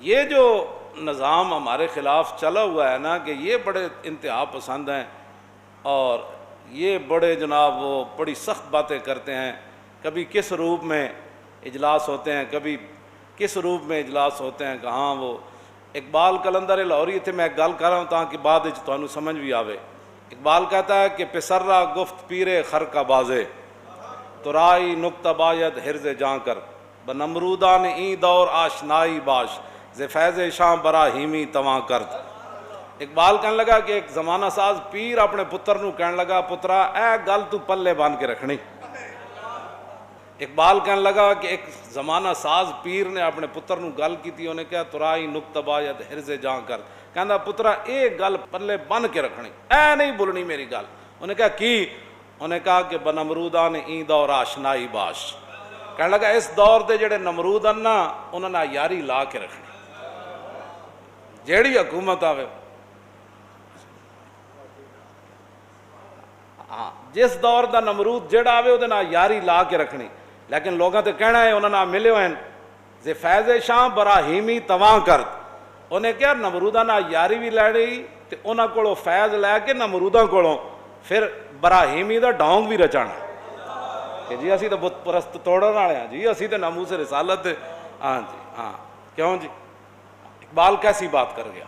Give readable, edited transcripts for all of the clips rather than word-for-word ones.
یہ جو نظام ہمارے خلاف چلا ہوا ہے نا کہ یہ بڑے انتہا پسند ہیں اور یہ بڑے جناب وہ بڑی سخت باتیں کرتے ہیں. کبھی کس روپ میں اجلاس ہوتے ہیں, کبھی کس روپ میں اجلاس ہوتے ہیں. کہاں وہ اقبال کلندر لاہوری تھے, میں ایک گل کر رہا ہوں تاکہ بعد تمہیں سمجھ بھی آوے. اقبال کہتا ہے کہ پسرا گفت پیرے خر کا بازے ترائی نکتہ باید حرز جاں کر بنمرودان این دور آشنائی باش ز فیض شاں براہیمی تواں کرد. اقبال کہنے لگا کہ ایک زمانہ ساز پیر اپنے پتر نو کہنے لگا پترا اے گل تو پلے بان کے رکھنی. اقبال کہنے لگا کہ ایک زمانہ ساز پیر نے اپنے پتر نو گل کی تھی, انہیں کہا ترائی نکتہ باید حرز جاں کر. کہندا پترا اے گل پلے بن کے رکھنی, اے نہیں بولنی میری گل. انہیں کہا کی؟ انہیں کہا کہ بنمرودان این دور آشنائی باش. کہنے لگا اس دور دے جڑے نمرود ہیں نا انہوں نے یاری لا کے رکھنی. جیڑی حکومت آوے جس دور دا نمرود جڑا آوے وہ یاری لا کے رکھنی. لیکن لوگوں تے کہنا ہے انہوں نے ملے ہوئے زے فیض شاں براہیمی تواں کرد. انہیں کیا نمرودہ نہ یاری بھی لے رہی تے انہاں کولوں فیض لے کے نمروداں کولوں پھر براہیمی دا ڈونگ بھی رچانا کہ جی اسی تو بت پرست توڑن والے ہیں, جی اسی تو ناموس رسالت. ہاں جی ہاں کیوں جی اقبال کیسی بات کر گیا.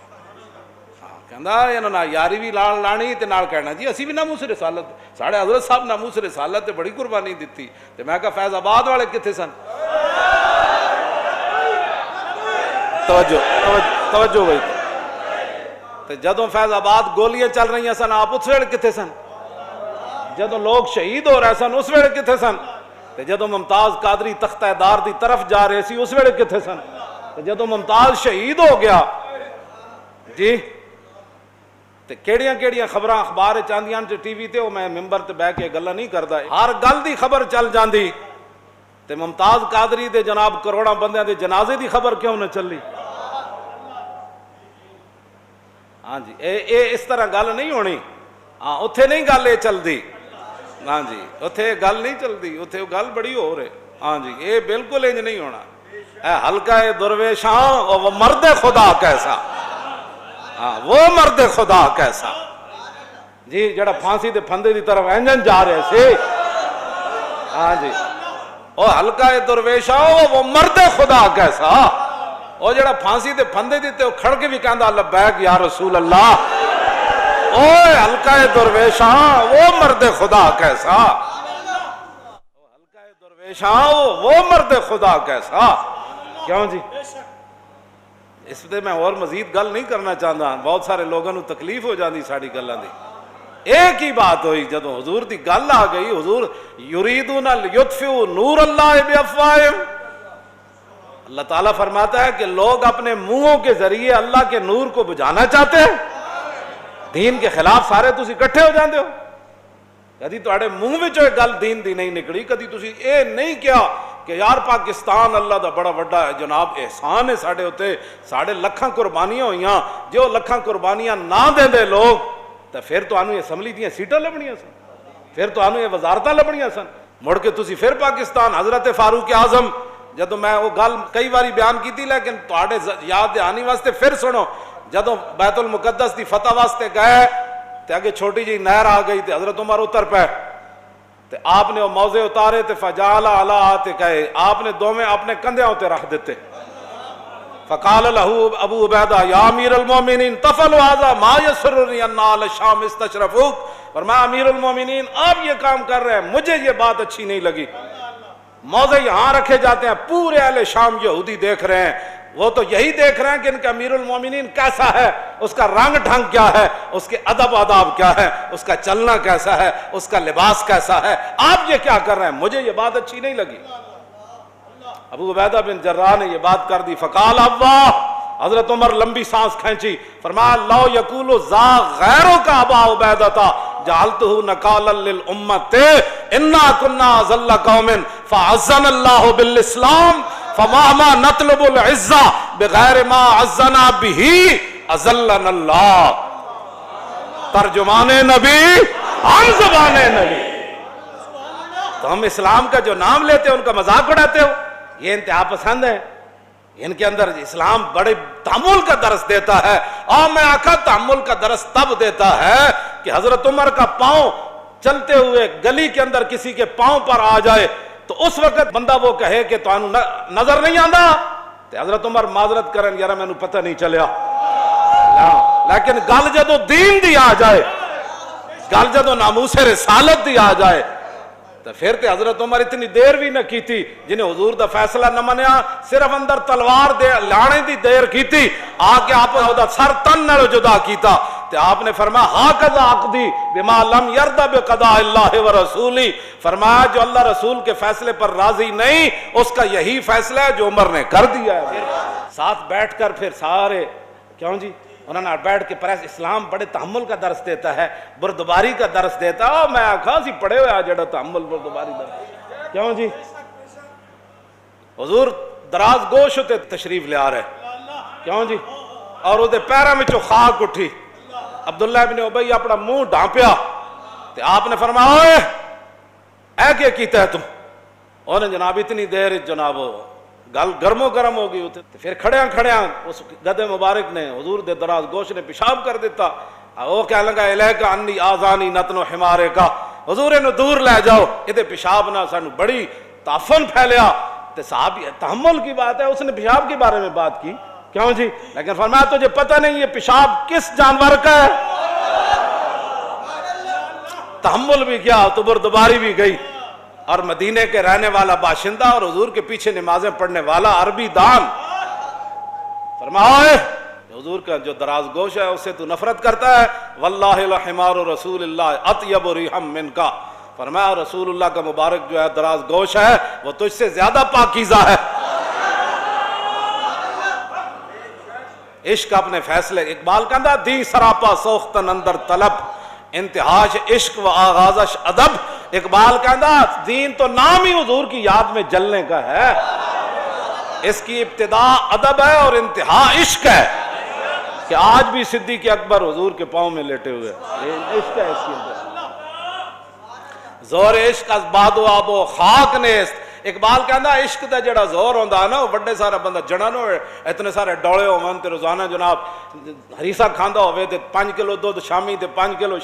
کہندا انہاں نے یاری بھی لانی تے نال کہنا جی اسی بھی ناموس رسالت. ساڑھے حضرت صاحب ناموس رسالت تے بڑی قربانی دیتی. تے میں کہا فیض آباد والے کتنے سن؟ توجہ ہوئی تے جدوں فیض آباد گولیاں چل رہی سن آپ اس ویلے کتنے سن؟ جدوں لوگ شہید ہو رہے سن اس ویلے کتنے سن؟ تے جدوں ممتاز قادری تختہ دار دی طرف جا رہے سی اس ویلے کتنے سن؟ تے جدوں ممتاز شہید ہو گیا جی تے کیڑیاں خبراں اخبار چاندیاں تے ٹی وی تے وہ میں ممبر تے بیٹھ کے گلاں نہیں کردا, ہر گل دی خبر چل جاندی تے ممتاز قادری دے جناب کروڑاں بندیاں دے جنازے دی خبر کیوں نہ چلی؟ ہاں جی اے اس طرح گل نہیں ہونی. ہاں اتھے نہیں گل اے چلدی. ہاں جی اتھے گل نہیں چلدی, اتھے گل بڑی ہو رہے. ہاں جی اے بالکل انج نہیں ہونا. اے حلقہ درویشاں وہ مرد خدا کیسا, ہاں وہ مرد خدا کیسا جی جڑا پھانسی دے پھندے دی طرف انجن جا رہے سے. ہاں جی وہ حلقہ درویشاں وہ مرد خدا کیسا, وہ جڑا پھانسی دے پھندے دی تے کھڑ کے بھی کہندا لبیک یا رسول اللہ. اوے حلقہ درویشاں وہ مرد خدا کیسا, حلقہ درویشاں وہ مرد خدا کیسا. کیوں جی اس پہ میں اور مزید گل نہیں کرنا چاہتا, بہت سارے لوگوں کو تکلیف ہو جاتی ساری گلاں دی. ایک ہی بات ہوئی جدوں حضور دی گل آ گئی, حضور یریدون لیطفئوا نور اللہ بافواہہم. اللہ تعالیٰ فرماتا ہے کہ لوگ اپنے منہوں کے ذریعے اللہ کے نور کو بجھانا چاہتے ہیں. دین کے خلاف سارے تسی اکٹھے ہو جاندے ہو. کدی تواڈے منہ وچوں ایک گل دین دی نہیں نکلی, کدی تسی اے نہیں کیا کہ یار پاکستان اللہ دا بڑا وڈا ہے جناب, احسان ہے ساڈے اوتے, ساڈے لکھاں قربانیاں ہوئیاں, جو لکھاں قربانیاں نہ دیندے لوگ تے پھر تانوں اسمبلی دیاں سیٹاں لبنیاں سن, پھر تانوں یہ وزارتاں لبنیاں سن. مڑ کے تسی پھر پاکستان حضرت فاروق اعظم, جدوں میں وہ گل کئی باری بیان کی تھی لیکن تواڈے یاد دہانی واسطے پھر سنو, جدوں بیت المقدس دی فتح واسطے گئے تے اگے چھوٹی جی نہر آ گئی تے حضرت عمر اتر پے تے آپ نے وہ موزے اتارے تے فجعل علی عاتقہ, آپ نے دوویں اپنے کندھیاں تے رکھ دیتے. فقال له ابو عبیدہ یا امیر المومنین تفعل هذا ما یسرنی ان اہل الشام استشرفوک. فرمایا امیر المومنین آپ یہ کام کر رہے ہیں, مجھے یہ بات اچھی نہیں لگی. موزے یہاں رکھے جاتے ہیں, پورے اہل شام یہودی دیکھ رہے ہیں, وہ تو یہی دیکھ رہے ہیں کہ ان کا امیر المومنین کیسا ہے, اس کا رنگ ڈھنگ کیا ہے, اس کے ادب آداب کیا ہے, اس کا چلنا کیسا ہے, اس کا لباس کیسا ہے. آپ یہ کیا کر رہے ہیں, مجھے یہ بات اچھی نہیں لگی. ابو عبیدہ بن جراح نے یہ بات کر دی. فقال اللہ, حضرت عمر لمبی سانس کھینچی, فرمایا لو یقول ذا غیروں کا ابا عبیدہ جعلتہ نکالا للامت انا کنا ذل قوم فعزنا اللہ بالاسلام فما نطلب العزہ بغیر ما عزنا به اذلنا اللہ. ترجمان نبی ہم زبان نبی. تو ہم اسلام کا جو نام لیتے ہیں ان کا مذاق اڑاتے ہو, یہ انتہا پسند ہے. ان کے اندر اسلام بڑے تحمل کا درس دیتا ہے. اور میں آقا تحمل کا درس تب دیتا ہے کہ حضرت عمر کا پاؤں چلتے ہوئے گلی کے اندر کسی کے پاؤں پر آ جائے تو اس وقت بندہ وہ کہے کہ تانوں نظر نہیں آندا، تو حضرت عمر معذرت کرن یار مینوں پتہ نہیں چلیا. لیکن گل جدو دین دی آ جائے، گل جدو ناموس رسالت دی آ جائے تو پھر تے حضرت عمر اتنی دیر بھی نہ کیتی، جنہیں حضور دا فیصلہ نہ منیا، صرف اندر تلوار دے لانے دی دیر کیتی، آ کے آپ دا سر تن نال جدا کیتا. تے آپ نے فرمایا ہاکذا عقدی بما لم یرضى بقضاء اللہ ورسولی، فرمایا جو اللہ رسول کے فیصلے پر راضی نہیں اس کا یہی فیصلہ ہے جو عمر نے کر دیا ہے. ساتھ بیٹھ کر پھر سارے کیوں جی انہوں نے بیٹھ کے پریس اسلام بڑے تحمل کا درس دیتا ہے، بردباری کا درس دیتا ہے. میں آخا سی پڑھے ہوئے جڑا تحمل بردباری درس کیوں جی. حضور دراز گوش ہوتے تشریف لے آ رہے کیوں جی، اور وہ پیروں میں خاک اٹھی. عبداللہ ابن ابی اپنا منہ ڈھانپیا تے آپ نے فرمایا اوئے اے کیا کیتا ہے تم. انہوں نے جناب اتنی دیر جناب گل گرمو گرم ہو گئی. پھر کھڑیاں کھڑیاں اس گدے مبارک نے حضور دے دراز گوش نے پیشاب کر دیتا. وہ کہنے لگا الیک انی آذانی نتن حمارے کا، حضور انہوں دور لے جاؤ، یہ پیشاب نہ سانو بڑی تعفن پھیلیا. تے صحابی تحمل کی بات ہے، اس نے پیشاب کے بارے میں بات کی کیوں جی، لیکن فرمایا تجھے پتہ نہیں یہ پیشاب کس جانور کا ہے. تحمل بھی کیا تو بردباری بھی گئی. اور مدینے کے رہنے والا باشندہ اور حضور کے پیچھے نمازیں پڑھنے والا عربی دان فرمایا حضور کا جو دراز گوش ہے اس سے تو نفرت کرتا ہے. واللہ لحمار رسول اللہ اطیب ریحم من کا، فرمایا رسول اللہ کا مبارک جو ہے دراز گوش ہے وہ تجھ سے زیادہ پاکیزہ ہے. عشق اپنے فیصلے، اقبال کہندا دی سراپا سوختن اندر طلب، انتہاش عشق و آغازش ادب. اقبال کہندا دین تو نام ہی حضور کی یاد میں جلنے کا ہے، اس کی ابتدا ادب ہے اور انتہا عشق ہے. کہ آج بھی صدیق اکبر حضور کے پاؤں میں لیٹے ہوئے عشق ہے. اس کی زور عشق از باد و آب و خاک نیست. اقبال کہندا عشق دا جڑا زور ہوندا نا وہ بڑے سارا بندہ جنا نو اتنے سارے ڈولے ہون تے روزانہ جناب ہریسا کھاندا ہوے تے 5 کلو دودھ شامی تے 5 کلو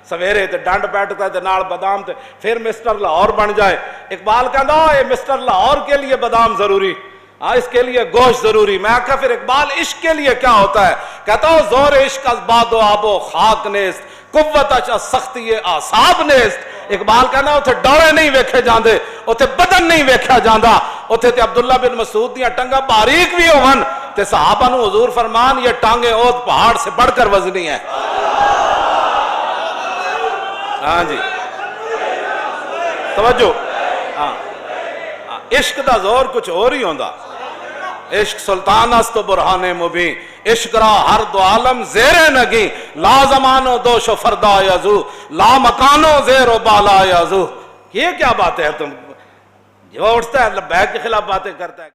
سویرے تے ڈنڈ بیٹھتا تے نال بادام تے پھر مسٹر لاہور بن جائے. اقبال کہندا اے مسٹر لاہور کے لیے بادام ضروری، ہاں اس کے لیے گوشت ضروری. میں کہا پھر اقبال عشق کے لیے کیا ہوتا ہے؟ کہتا ہوں زور عشق از باد و آب و خاک نیست، قوت از سختی اعصاب نیست. اقبال کہنا اتھے ڈورے نہیں ویکھے جاندے، اتھے بدن نہیں ویکھا جاندا. اتھے تے عبداللہ بن مسعود دیاں ٹنگا باریک بھی ہون تے صحابہ نو حضور فرمان یہ ٹانگیں اوت پہاڑ سے بڑھ کر وزنی ہیں. ہاں جی توجہ. ہاں عشق دا زور کچھ اور ہی ہوندا. عشق سلطان است و برہان مبین، عشق را ہر دو عالم زیر نگی، لا زمانو دوش و فردا یزو، لا مکانو زیر و بالا یزو. یہ کیا باتیں ہیں تم؟ جو اٹھتا ہے لبیک کے خلاف باتیں کرتا ہے.